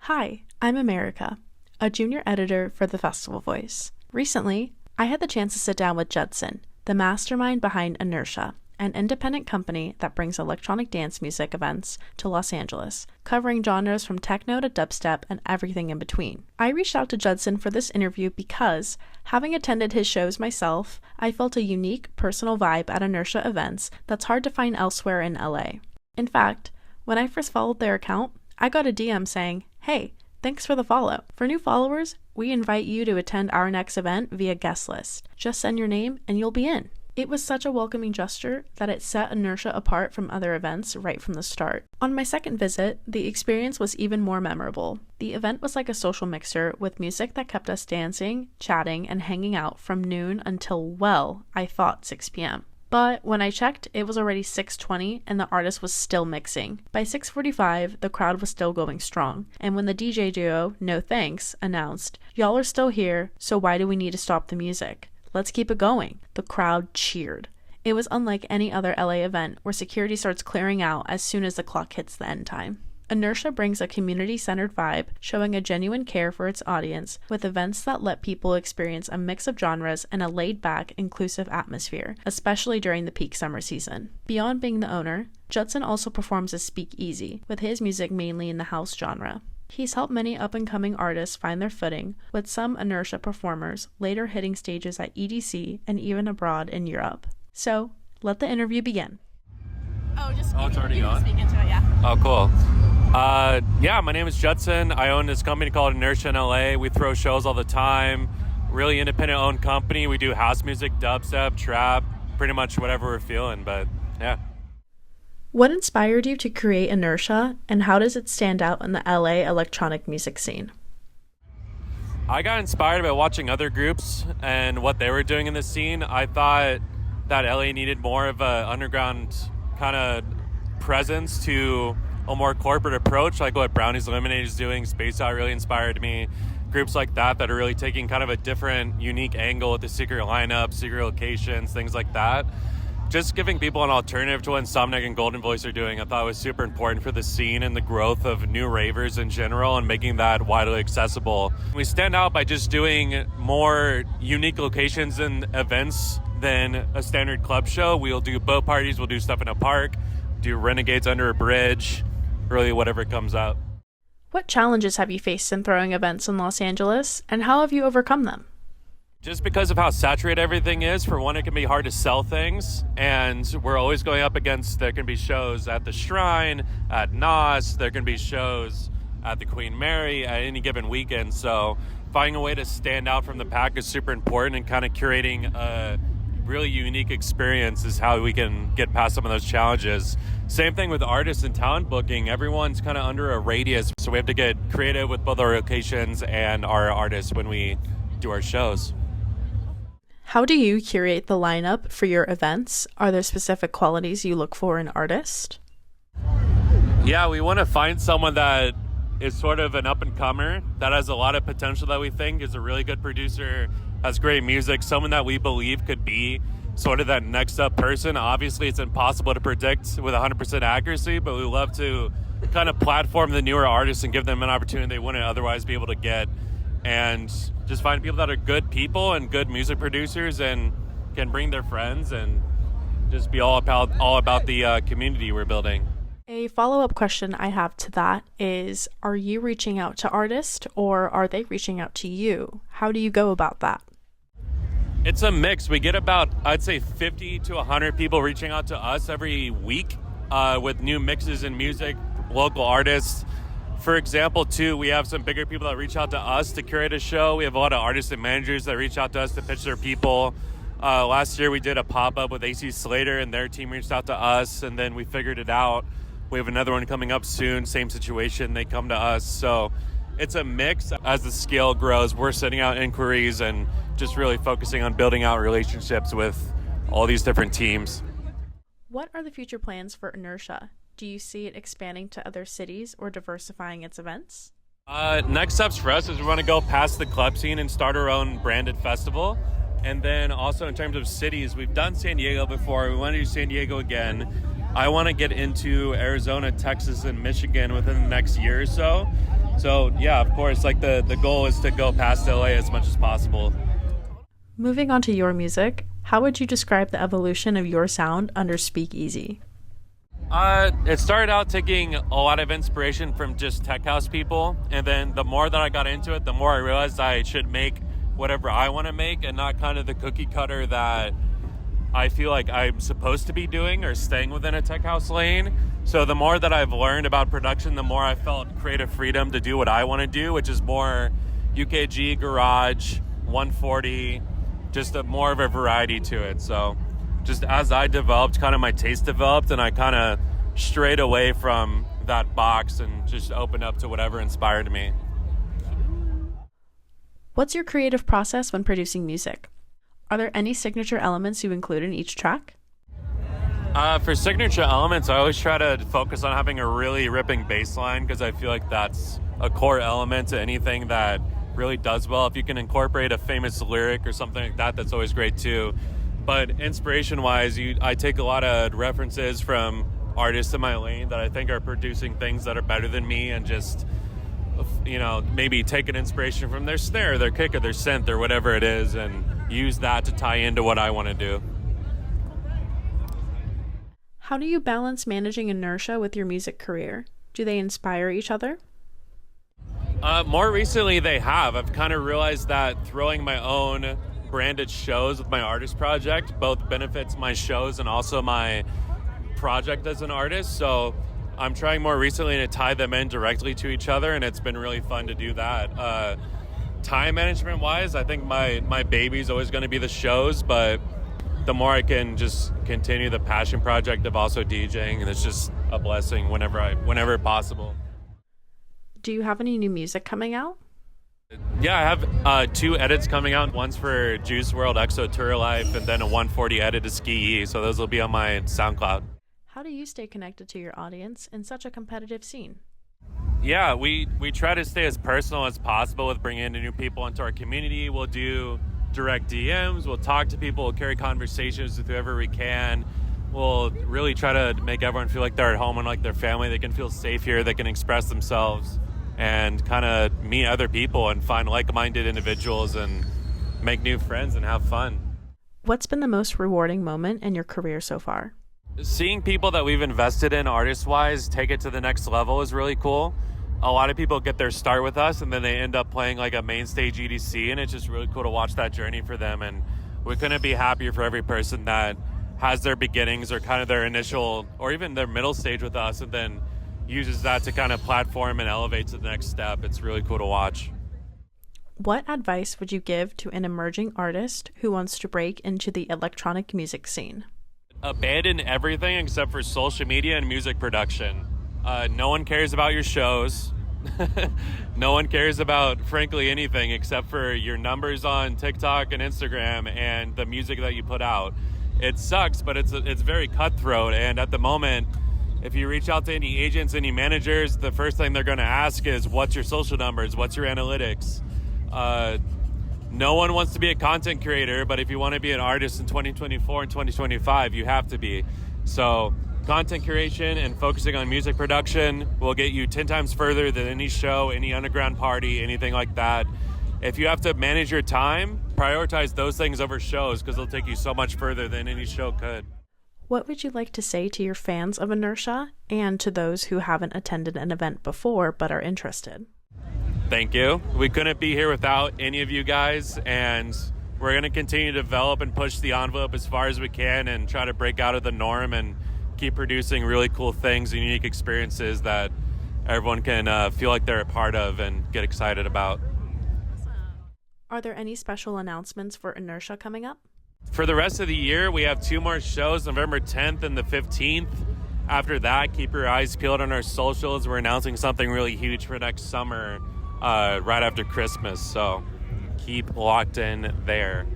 Hi, I'm America, a junior editor for the Festival Voice. Recently, I had the chance to sit down with Judson, the mastermind behind INERTIA, an independent company that brings electronic dance music events to Los Angeles, covering genres from techno to dubstep and everything in between. I reached out to Judson for this interview because, having attended his shows myself, I felt a unique personal vibe at INERTIA events that's hard to find elsewhere in LA. In fact, when I first followed their account, I got a DM saying, "Hey, thanks for the follow. For new followers, we invite you to attend our next event via guest list. Just send your name and you'll be in." It was such a welcoming gesture that it set INERTIA apart from other events right from the start. On my second visit, the experience was even more memorable. The event was like a social mixer with music that kept us dancing, chatting, and hanging out from noon until, well, I thought 6 p.m. But when I checked, it was already 6:20 and the artist was still mixing. By 6:45, the crowd was still going strong. And when the DJ duo, No Thanks, announced, "Y'all are still here, so why do we need to stop the music? Let's keep it going," the crowd cheered. It was unlike any other LA event where security starts clearing out as soon as the clock hits the end time. INERTIA brings a community-centered vibe, showing a genuine care for its audience, with events that let people experience a mix of genres and a laid-back, inclusive atmosphere, especially during the peak summer season. Beyond being the owner, Judson also performs as Speakeasy, with his music mainly in the house genre. He's helped many up-and-coming artists find their footing, with some INERTIA performers later hitting stages at EDC and even abroad in Europe. So, let the interview begin. It's already on? Speak into it, yeah. Oh, cool. My name is Judson. I own this company called INERTIA in LA. We throw shows all the time. Really independent-owned company. We do house music, dubstep, trap, pretty much whatever we're feeling, but yeah. What inspired you to create INERTIA, and how does it stand out in the LA electronic music scene? I got inspired by watching other groups and what they were doing in the scene. I thought that LA needed more of an underground kind of presence to a more corporate approach, like what Brownie's Lemonade is doing. Space Out really inspired me. Groups like that are really taking kind of a different, unique angle with the secret lineup, secret locations, things like that. Just giving people an alternative to what Insomniac and Golden Voice are doing, I thought was super important for the scene and the growth of new ravers in general and making that widely accessible. We stand out by just doing more unique locations and events than a standard club show. We'll do boat parties, we'll do stuff in a park, do renegades under a bridge, really whatever comes up. What challenges have you faced in throwing events in Los Angeles, and how have you overcome them? Just because of how saturated everything is, for one, it can be hard to sell things, and we're always going up against, there can be shows at the Shrine, at NOS, there can be shows at the Queen Mary at any given weekend, so finding a way to stand out from the pack is super important, and kind of curating a really unique experience is how we can get past some of those challenges. Same thing with artists and talent booking. Everyone's kind of under a radius, so we have to get creative with both our locations and our artists when we do our shows. How do you curate the lineup for your events? Are there specific qualities you look for in an artist? Yeah, we want to find someone that is sort of an up-and-comer, that has a lot of potential, that we think is a really good producer, has great music, someone that we believe could be sort of that next up person. Obviously, it's impossible to predict with 100% accuracy, but we love to kind of platform the newer artists and give them an opportunity they wouldn't otherwise be able to get. And just find people that are good people and good music producers and can bring their friends and just be all about the community we're building. A follow-up question I have to that is, are you reaching out to artists or are they reaching out to you? How do you go about that? It's a mix. We get about, I'd say, 50 to 100 people reaching out to us every week with new mixes and music, local artists. For example, too, we have some bigger people that reach out to us to curate a show. We have a lot of artists and managers that reach out to us to pitch their people. Last year, we did a pop-up with AC Slater, and their team reached out to us, and then we figured it out. We have another one coming up soon, same situation, they come to us. So it's a mix. As the scale grows, we're sending out inquiries and just really focusing on building out relationships with all these different teams. What are the future plans for INERTIA? Do you see it expanding to other cities or diversifying its events? Next steps for us is we want to go past the club scene and start our own branded festival. And then also in terms of cities, we've done San Diego before. We want to do San Diego again. I want to get into Arizona, Texas, and Michigan within the next year or so. So yeah, of course, like the goal is to go past LA as much as possible. Moving on to your music, how would you describe the evolution of your sound under Speakeasy? It started out taking a lot of inspiration from just tech house people, and then the more that I got into it, the more I realized I should make whatever I want to make and not kind of the cookie cutter that I feel like I'm supposed to be doing or staying within a tech house lane. So the more that I've learned about production, the more I felt creative freedom to do what I want to do, which is more UKG, garage, 140, just more of a variety to it. So just as I developed, kind of my taste developed, and I kind of strayed away from that box and just opened up to whatever inspired me. What's your creative process when producing music? Are there any signature elements you include in each track? For signature elements, I always try to focus on having a really ripping bass line, because I feel like that's a core element to anything that really does well. If you can incorporate a famous lyric or something like that, that's always great too. But inspiration-wise, I take a lot of references from artists in my lane that I think are producing things that are better than me, and just, maybe take an inspiration from their snare, their kick, or their synth, or whatever it is, and use that to tie into what I want to do. How do you balance managing INERTIA with your music career? Do they inspire each other? More recently, they have. I've kind of realized that throwing my own branded shows with my artist project both benefits my shows and also my project as an artist. So I'm trying more recently to tie them in directly to each other, and it's been really fun to do that. Time management wise, I think my baby's always going to be the shows, but the more I can just continue the passion project of also DJing, and it's just a blessing whenever possible. Do you have any new music coming out? Yeah, I have 2 edits coming out. One's for Juice WRLD EXO Tour Life, and then a 140 edit to Ski. So those will be on my SoundCloud. How do you stay connected to your audience in such a competitive scene? Yeah, we try to stay as personal as possible with bringing in new people into our community. We'll do direct DMs, we'll talk to people, we'll carry conversations with whoever we can. We'll really try to make everyone feel like they're at home and like their family. They can feel safe here, they can express themselves and kind of meet other people and find like-minded individuals and make new friends and have fun. What's been the most rewarding moment in your career so far? Seeing people that we've invested in artist-wise take it to the next level is really cool. A lot of people get their start with us and then they end up playing like a main stage EDC, and it's just really cool to watch that journey for them. And we couldn't be happier for every person that has their beginnings or kind of their initial or even their middle stage with us and then uses that to kind of platform and elevate to the next step. It's really cool to watch. What advice would you give to an emerging artist who wants to break into the electronic music scene? Abandon everything except for social media and music production. No one cares about your shows. No one cares about, frankly, anything except for your numbers on TikTok and Instagram and the music that you put out. It sucks, but it's very cutthroat. And at the moment, if you reach out to any agents, any managers, the first thing they're going to ask is, what's your social numbers? What's your analytics? No one wants to be a content creator, but if you want to be an artist in 2024 and 2025, you have to be. So content creation and focusing on music production will get you 10 times further than any show, any underground party, anything like that. If you have to manage your time, prioritize those things over shows because they'll take you so much further than any show could. What would you like to say to your fans of INERTIA and to those who haven't attended an event before but are interested? Thank you. We couldn't be here without any of you guys, and we're going to continue to develop and push the envelope as far as we can and try to break out of the norm and keep producing really cool things and unique experiences that everyone can feel like they're a part of and get excited about. Are there any special announcements for INERTIA coming up? For the rest of the year, we have 2 more shows, November 10th and the 15th. After that, keep your eyes peeled on our socials. We're announcing something really huge for next summer, right after Christmas. So keep locked in there.